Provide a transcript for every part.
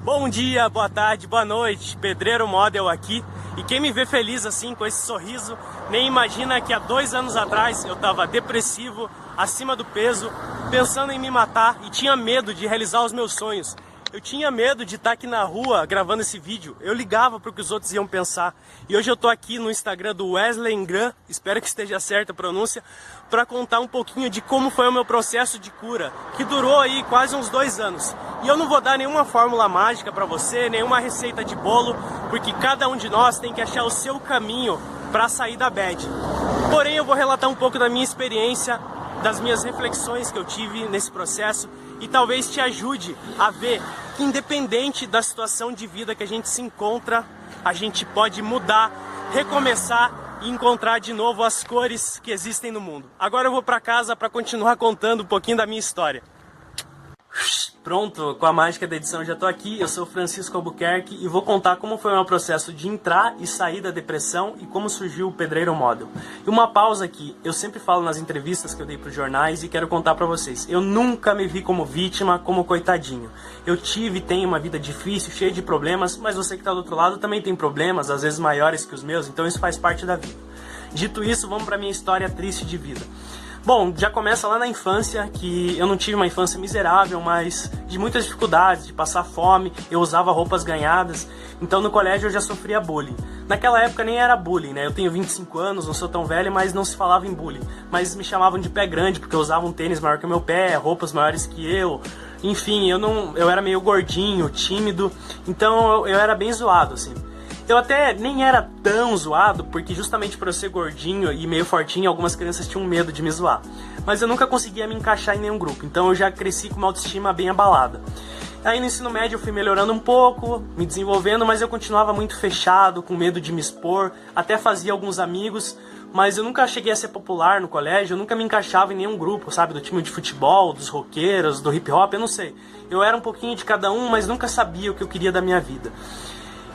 Bom dia, boa tarde, boa noite, Pedreiro Model aqui. E quem me vê feliz assim, com esse sorriso, nem imagina que há 2 anos atrás eu estava depressivo, acima do peso, pensando em me matar e tinha medo de realizar os meus sonhos. Eu tinha medo de estar aqui na rua gravando esse vídeo, eu ligava para o que os outros iam pensar. E hoje eu tô aqui no Instagram do Wesley Ingram, espero que esteja certa a pronúncia, para contar um pouquinho de como foi o meu processo de cura, que durou aí quase uns 2 anos. E eu não vou dar nenhuma fórmula mágica para você, nenhuma receita de bolo, porque cada um de nós tem que achar o seu caminho para sair da bad. Porém, eu vou relatar um pouco da minha experiência, das minhas reflexões que eu tive nesse processo e talvez te ajude a ver que independente da situação de vida que a gente se encontra, a gente pode mudar, recomeçar e encontrar de novo as cores que existem no mundo. Agora eu vou para casa para continuar contando um pouquinho da minha história. Pronto, com a mágica da edição eu já tô aqui, eu sou Francisco Albuquerque e vou contar como foi o meu processo de entrar e sair da depressão e como surgiu o Pedreiro Model. E uma pausa aqui, eu sempre falo nas entrevistas que eu dei para os jornais e quero contar para vocês, eu nunca me vi como vítima, como coitadinho. Eu tive e tenho uma vida difícil, cheia de problemas, mas você que tá do outro lado também tem problemas, às vezes maiores que os meus, então isso faz parte da vida. Dito isso, vamos para minha história triste de vida. Bom, já começa lá na infância, que eu não tive uma infância miserável, mas de muitas dificuldades, de passar fome, eu usava roupas ganhadas, então no colégio eu já sofria bullying. Naquela época nem era bullying, né? Eu tenho 25 anos, não sou tão velho, mas não se falava em bullying. Mas me chamavam de pé grande, porque eu usava um tênis maior que o meu pé, roupas maiores que eu. Enfim, eu era meio gordinho, tímido, então eu era bem zoado, assim. Eu até nem era tão zoado, porque justamente por eu ser gordinho e meio fortinho, algumas crianças tinham medo de me zoar. Mas eu nunca conseguia me encaixar em nenhum grupo, então eu já cresci com uma autoestima bem abalada. Aí no ensino médio eu fui melhorando um pouco, me desenvolvendo, mas eu continuava muito fechado, com medo de me expor, até fazia alguns amigos, mas eu nunca cheguei a ser popular no colégio, eu nunca me encaixava em nenhum grupo, sabe, do time de futebol, dos roqueiros, do hip hop, eu não sei. Eu era um pouquinho de cada um, mas nunca sabia o que eu queria da minha vida.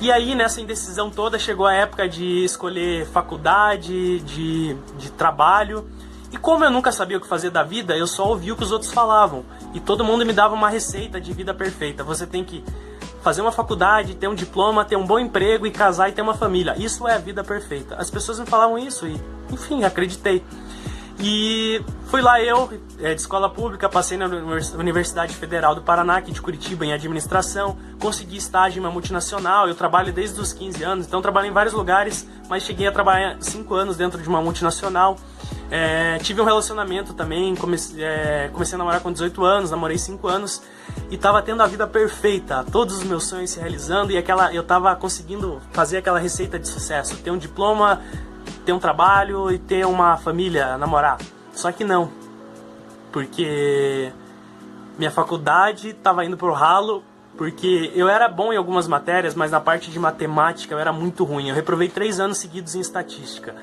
E aí, nessa indecisão toda, chegou a época de escolher faculdade, de trabalho. E como eu nunca sabia o que fazer da vida, eu só ouvia o que os outros falavam. E todo mundo me dava uma receita de vida perfeita. Você tem que fazer uma faculdade, ter um diploma, ter um bom emprego e casar e ter uma família. Isso é a vida perfeita. As pessoas me falavam isso e, enfim, acreditei. E fui lá de escola pública, passei na Universidade Federal do Paraná, aqui de Curitiba, em administração, consegui estágio em uma multinacional, eu trabalho desde os 15 anos, então trabalhei em vários lugares, mas cheguei a trabalhar 5 anos dentro de uma multinacional. Tive um relacionamento também, comecei a namorar com 18 anos, namorei 5 anos, e tava tendo a vida perfeita, todos os meus sonhos se realizando, e eu tava conseguindo fazer aquela receita de sucesso, ter um diploma, ter um trabalho e ter uma família, namorar. Só que não, porque minha faculdade estava indo pro ralo, porque eu era bom em algumas matérias, mas na parte de matemática eu era muito ruim. Eu reprovei 3 anos seguidos em estatística.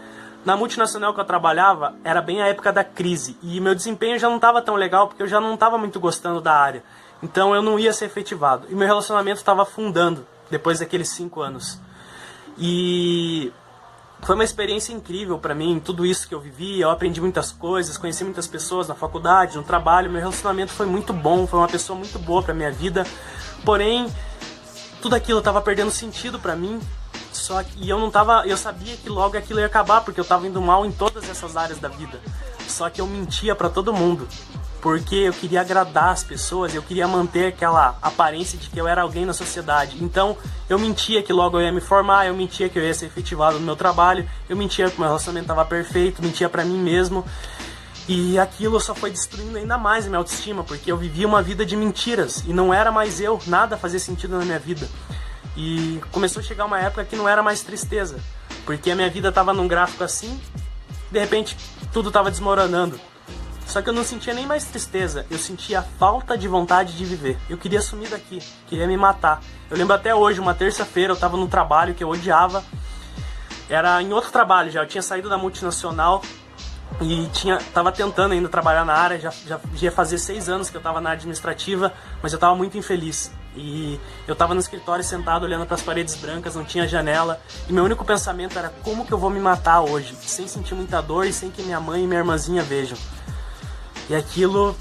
Na multinacional que eu trabalhava, era bem a época da crise, e meu desempenho já não estava tão legal, porque eu já não estava muito gostando da área. Então eu não ia ser efetivado. E meu relacionamento estava afundando, depois daqueles 5 anos. E foi uma experiência incrível pra mim, tudo isso que eu vivi, eu aprendi muitas coisas, conheci muitas pessoas na faculdade, no trabalho, meu relacionamento foi muito bom, foi uma pessoa muito boa pra minha vida, porém, tudo aquilo tava perdendo sentido pra mim, eu sabia que logo aquilo ia acabar, porque eu tava indo mal em todas essas áreas da vida, só que eu mentia pra todo mundo. Porque eu queria agradar as pessoas, eu queria manter aquela aparência de que eu era alguém na sociedade. Então, eu mentia que logo eu ia me formar, eu mentia que eu ia ser efetivado no meu trabalho, eu mentia que o meu relacionamento estava perfeito, mentia pra mim mesmo. E aquilo só foi destruindo ainda mais a minha autoestima, porque eu vivia uma vida de mentiras, e não era mais eu, nada fazia sentido na minha vida. E começou a chegar uma época que não era mais tristeza, porque a minha vida estava num gráfico assim, de repente tudo estava desmoronando. Só que eu não sentia nem mais tristeza, eu sentia falta de vontade de viver. Eu queria sumir daqui, queria me matar. Eu lembro até hoje, uma terça-feira, eu tava no trabalho que eu odiava. Era em outro trabalho já, eu tinha saído da multinacional e tava tentando ainda trabalhar na área, já ia fazer 6 anos que eu tava na administrativa, mas eu tava muito infeliz. E eu tava no escritório sentado olhando para as paredes brancas, não tinha janela, e meu único pensamento era como que eu vou me matar hoje, sem sentir muita dor e sem que minha mãe e minha irmãzinha vejam. E aquilo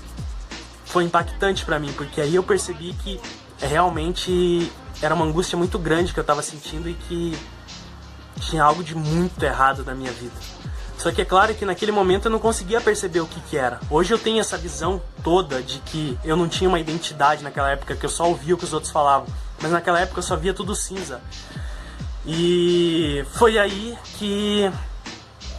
foi impactante pra mim, porque aí eu percebi que realmente era uma angústia muito grande que eu estava sentindo e que tinha algo de muito errado na minha vida. Só que é claro que naquele momento eu não conseguia perceber o que era. Hoje eu tenho essa visão toda de que eu não tinha uma identidade naquela época, que eu só ouvia o que os outros falavam. Mas naquela época eu só via tudo cinza. E foi aí que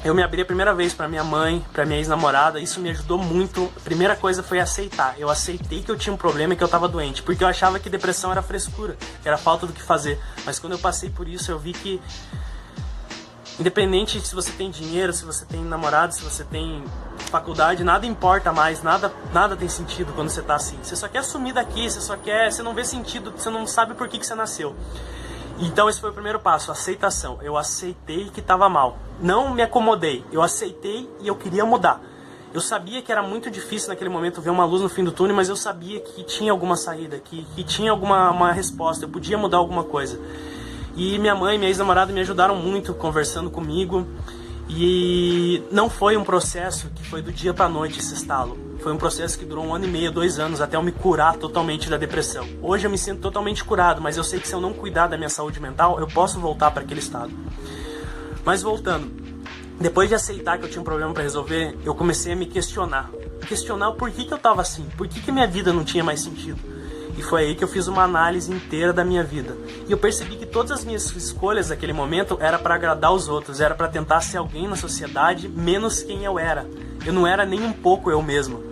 eu me abri a primeira vez para minha mãe, para minha ex-namorada. Isso me ajudou muito. A primeira coisa foi aceitar. Eu aceitei que eu tinha um problema e que eu estava doente, porque eu achava que depressão era frescura, que era falta do que fazer. Mas quando eu passei por isso, eu vi que independente se você tem dinheiro, se você tem namorado, se você tem faculdade, nada importa mais, nada tem sentido quando você tá assim. Você só quer sumir daqui, você não vê sentido, você não sabe por que você nasceu. Então esse foi o primeiro passo, aceitação. Eu aceitei que estava mal. Não me acomodei, eu aceitei e eu queria mudar. Eu sabia que era muito difícil naquele momento ver uma luz no fim do túnel, mas eu sabia que tinha alguma saída, que tinha uma resposta, eu podia mudar alguma coisa. E minha mãe e minha ex-namorada me ajudaram muito conversando comigo. E não foi um processo que foi do dia pra noite esse estalo. Foi um processo que durou 1 ano e meio, 2 anos, até eu me curar totalmente da depressão. Hoje eu me sinto totalmente curado, mas eu sei que se eu não cuidar da minha saúde mental, eu posso voltar para aquele estado. Mas voltando, depois de aceitar que eu tinha um problema para resolver, eu comecei a me questionar. Questionar o porquê que eu tava assim, por que minha vida não tinha mais sentido. E foi aí que eu fiz uma análise inteira da minha vida. E eu percebi que todas as minhas escolhas naquele momento era para agradar os outros, era para tentar ser alguém na sociedade menos quem eu era. Eu não era nem um pouco eu mesmo.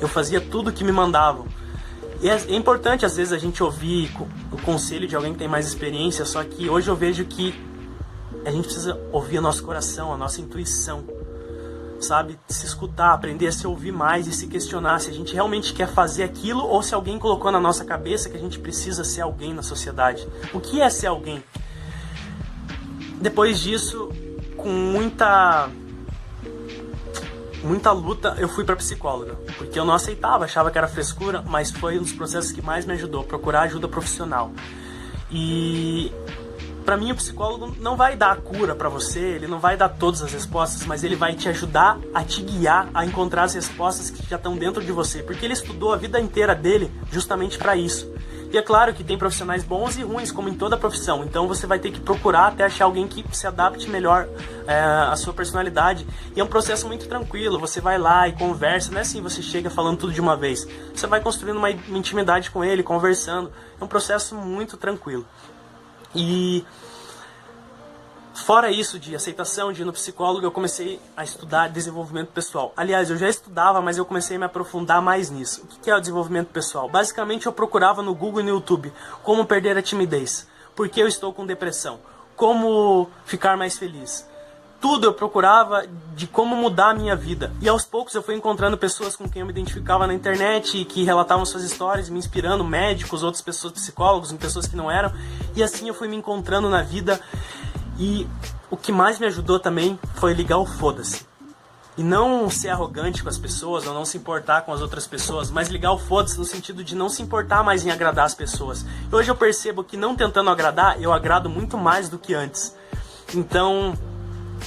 Eu fazia tudo que me mandavam. E é importante às vezes a gente ouvir o conselho de alguém que tem mais experiência, só que hoje eu vejo que a gente precisa ouvir o nosso coração, a nossa intuição. Sabe, se escutar, aprender a se ouvir mais e se questionar se a gente realmente quer fazer aquilo ou se alguém colocou na nossa cabeça que a gente precisa ser alguém na sociedade. O que é ser alguém? Depois disso, com muita luta, eu fui para psicóloga, porque eu não aceitava, achava que era frescura, mas foi um dos processos que mais me ajudou, procurar ajuda profissional. E para mim, o psicólogo não vai dar a cura para você, ele não vai dar todas as respostas, mas ele vai te ajudar a te guiar a encontrar as respostas que já estão dentro de você, porque ele estudou a vida inteira dele justamente para isso. E é claro que tem profissionais bons e ruins, como em toda profissão, então você vai ter que procurar até achar alguém que se adapte melhor à sua personalidade. E é um processo muito tranquilo, você vai lá e conversa, não é assim você chega falando tudo de uma vez, você vai construindo uma intimidade com ele, conversando, é um processo muito tranquilo. E fora isso de aceitação, de ir no psicólogo, eu comecei a estudar desenvolvimento pessoal. Aliás, eu já estudava, mas eu comecei a me aprofundar mais nisso. O que é o desenvolvimento pessoal? Basicamente, eu procurava no Google e no YouTube como perder a timidez, por que eu estou com depressão, como ficar mais feliz. Tudo eu procurava de como mudar a minha vida. E aos poucos eu fui encontrando pessoas com quem eu me identificava na internet e que relatavam suas histórias, me inspirando, médicos, outras pessoas, psicólogos, pessoas que não eram. E assim eu fui me encontrando na vida. E o que mais me ajudou também foi ligar o foda-se. E não ser arrogante com as pessoas, ou não se importar com as outras pessoas, mas ligar o foda-se no sentido de não se importar mais em agradar as pessoas. E hoje eu percebo que não tentando agradar, eu agrado muito mais do que antes. Então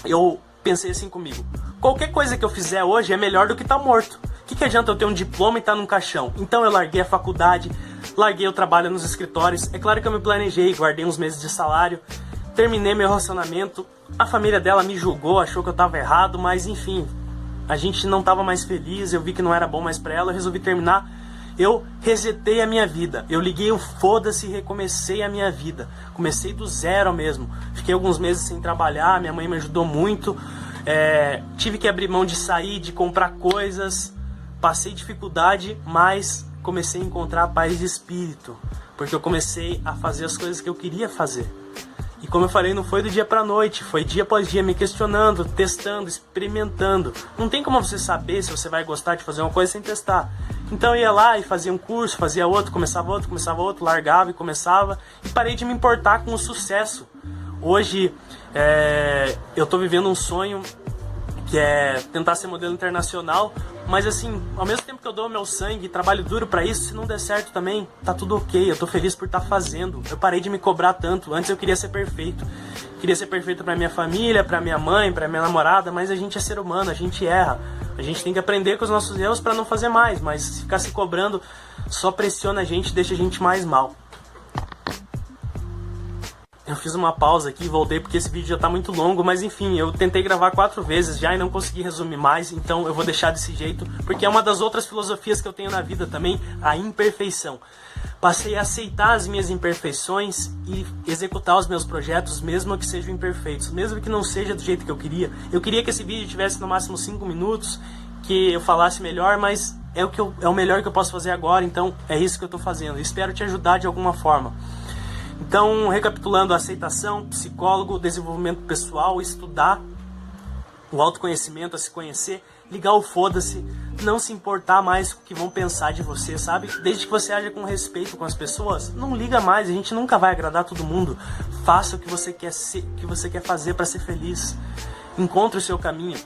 eu pensei assim comigo, qualquer coisa que eu fizer hoje é melhor do que estar morto. O que adianta eu ter um diploma e estar num caixão? Então eu larguei a faculdade, larguei o trabalho nos escritórios. É claro que eu me planejei, guardei uns meses de salário, terminei meu relacionamento. A família dela me julgou, achou que eu estava errado, mas enfim, a gente não estava mais feliz, eu vi que não era bom mais para ela, eu resolvi terminar. Eu resetei a minha vida, eu liguei o foda-se e recomecei a minha vida. Comecei do zero mesmo, fiquei alguns meses sem trabalhar, minha mãe me ajudou muito. Tive que abrir mão de sair, de comprar coisas, passei dificuldade, mas comecei a encontrar paz de espírito, porque eu comecei a fazer as coisas que eu queria fazer. E como eu falei, não foi do dia pra noite, foi dia após dia me questionando, testando, experimentando. Não tem como você saber se você vai gostar de fazer uma coisa sem testar. Então eu ia lá e fazia um curso, fazia outro, começava outro, largava e começava. E parei de me importar com o sucesso. Hoje eu tô vivendo um sonho que é tentar ser modelo internacional, Mas assim, ao mesmo tempo que eu dou meu sangue e trabalho duro pra isso, se não der certo também, tá tudo ok. Eu tô feliz por estar fazendo. Eu parei de me cobrar tanto. Antes eu queria ser perfeito. Queria ser perfeito pra minha família, pra minha mãe, pra minha namorada, mas a gente é ser humano, a gente erra. A gente tem que aprender com os nossos erros pra não fazer mais, mas se ficar se cobrando só pressiona a gente e deixa a gente mais mal. Eu fiz uma pausa aqui e voltei porque esse vídeo já tá muito longo, mas enfim, eu tentei gravar 4 vezes já e não consegui resumir mais, então eu vou deixar desse jeito, porque é uma das outras filosofias que eu tenho na vida também, a imperfeição. Passei a aceitar as minhas imperfeições e executar os meus projetos, mesmo que sejam imperfeitos, mesmo que não seja do jeito que eu queria. Eu queria que esse vídeo tivesse no máximo 5 minutos, que eu falasse melhor, mas é o melhor que eu posso fazer agora, então é isso que eu tô fazendo. Espero te ajudar de alguma forma. Então, recapitulando: aceitação, psicólogo, desenvolvimento pessoal, estudar, o autoconhecimento, a se conhecer, ligar o foda-se, não se importar mais com o que vão pensar de você, sabe? Desde que você haja com respeito com as pessoas, não liga mais, a gente nunca vai agradar todo mundo. Faça o que você quer ser, o que você quer fazer para ser feliz. Encontre o seu caminho.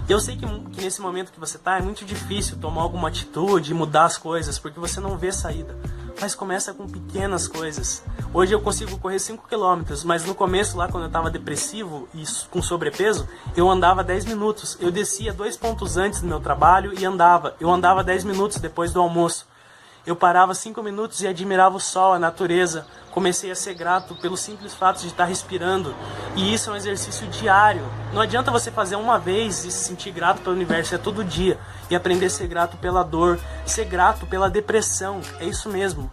Eu sei que nesse momento que você tá é muito difícil tomar alguma atitude e mudar as coisas, porque você não vê saída. Mas começa com pequenas coisas. Hoje eu consigo correr 5 km, mas no começo, lá quando eu estava depressivo e com sobrepeso, eu andava 10 minutos. Eu descia 2 pontos antes do meu trabalho e andava. Eu andava 10 minutos depois do almoço. Eu parava 5 minutos e admirava o sol, a natureza. Comecei a ser grato pelo simples fato de estar respirando. E isso é um exercício diário. Não adianta você fazer uma vez e se sentir grato pelo universo, é todo dia. E aprender a ser grato pela dor, ser grato pela depressão, é isso mesmo.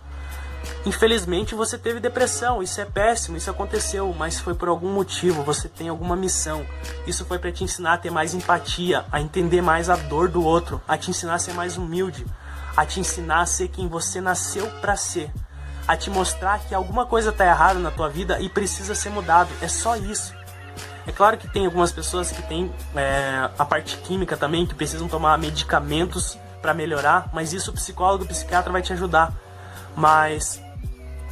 Infelizmente você teve depressão, isso é péssimo, isso aconteceu, mas foi por algum motivo, você tem alguma missão. Isso foi para te ensinar a ter mais empatia, a entender mais a dor do outro, a te ensinar a ser mais humilde, a te ensinar a ser quem você nasceu para ser, a te mostrar que alguma coisa tá errada na tua vida e precisa ser mudado, é só isso. É claro que tem algumas pessoas que têm a parte química também, que precisam tomar medicamentos para melhorar, mas isso o psicólogo, o psiquiatra vai te ajudar. Mas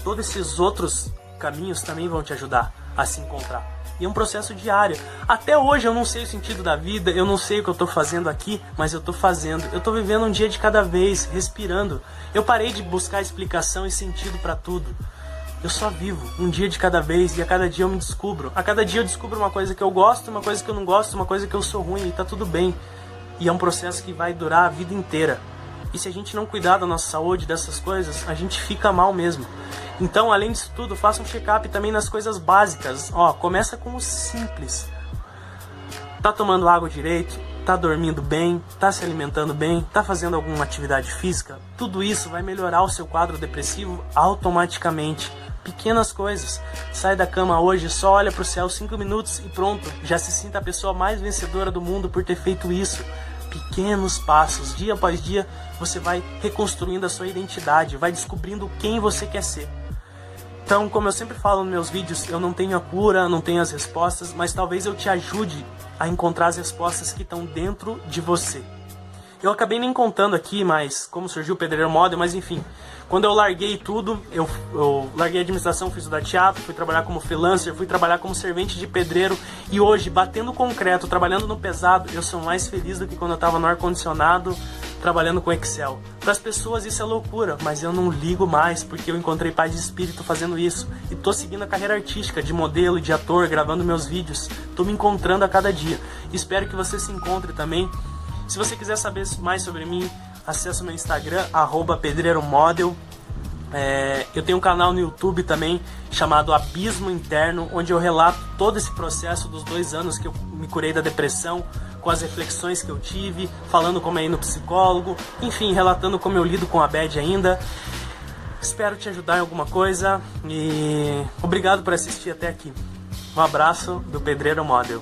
todos esses outros caminhos também vão te ajudar a se encontrar. E é um processo diário. Até hoje eu não sei o sentido da vida, eu não sei o que eu tô fazendo aqui, mas eu tô fazendo. Eu tô vivendo um dia de cada vez, respirando. Eu parei de buscar explicação e sentido para tudo. Eu só vivo, um dia de cada vez, e a cada dia eu me descubro. A cada dia eu descubro uma coisa que eu gosto, uma coisa que eu não gosto, uma coisa que eu sou ruim, e tá tudo bem. E é um processo que vai durar a vida inteira. E se a gente não cuidar da nossa saúde, dessas coisas, a gente fica mal mesmo. Então, além disso tudo, faça um check-up também nas coisas básicas. Começa com o simples. Tá tomando água direito? Tá dormindo bem? Tá se alimentando bem? Tá fazendo alguma atividade física? Tudo isso vai melhorar o seu quadro depressivo automaticamente. Pequenas coisas. Sai da cama hoje, só olha pro céu 5 minutos e pronto. Já se sinta a pessoa mais vencedora do mundo por ter feito isso. Pequenos passos, dia após dia, você vai reconstruindo a sua identidade, vai descobrindo quem você quer ser. Então, como eu sempre falo nos meus vídeos, eu não tenho a cura, não tenho as respostas, mas talvez eu te ajude a encontrar as respostas que estão dentro de você. Eu acabei nem contando aqui, mas como surgiu o Pedreiro Model, mas enfim, quando eu larguei tudo, eu larguei a administração, fui estudar teatro, fui trabalhar como freelancer, fui trabalhar como servente de pedreiro, e hoje, batendo concreto, trabalhando no pesado, eu sou mais feliz do que quando eu estava no ar-condicionado, trabalhando com Excel. Para as pessoas isso é loucura, mas eu não ligo mais, porque eu encontrei paz de espírito fazendo isso, e tô seguindo a carreira artística, de modelo, de ator, gravando meus vídeos, tô me encontrando a cada dia. Espero que você se encontre também. Se você quiser saber mais sobre mim, acesse o meu Instagram, @pedreiromodel. Eu tenho um canal no YouTube também, chamado Abismo Interno, onde eu relato todo esse processo dos 2 anos que eu me curei da depressão, com as reflexões que eu tive, falando como é ir no psicólogo, enfim, relatando como eu lido com a bad ainda. Espero te ajudar em alguma coisa e obrigado por assistir até aqui. Um abraço do Pedreiro Model.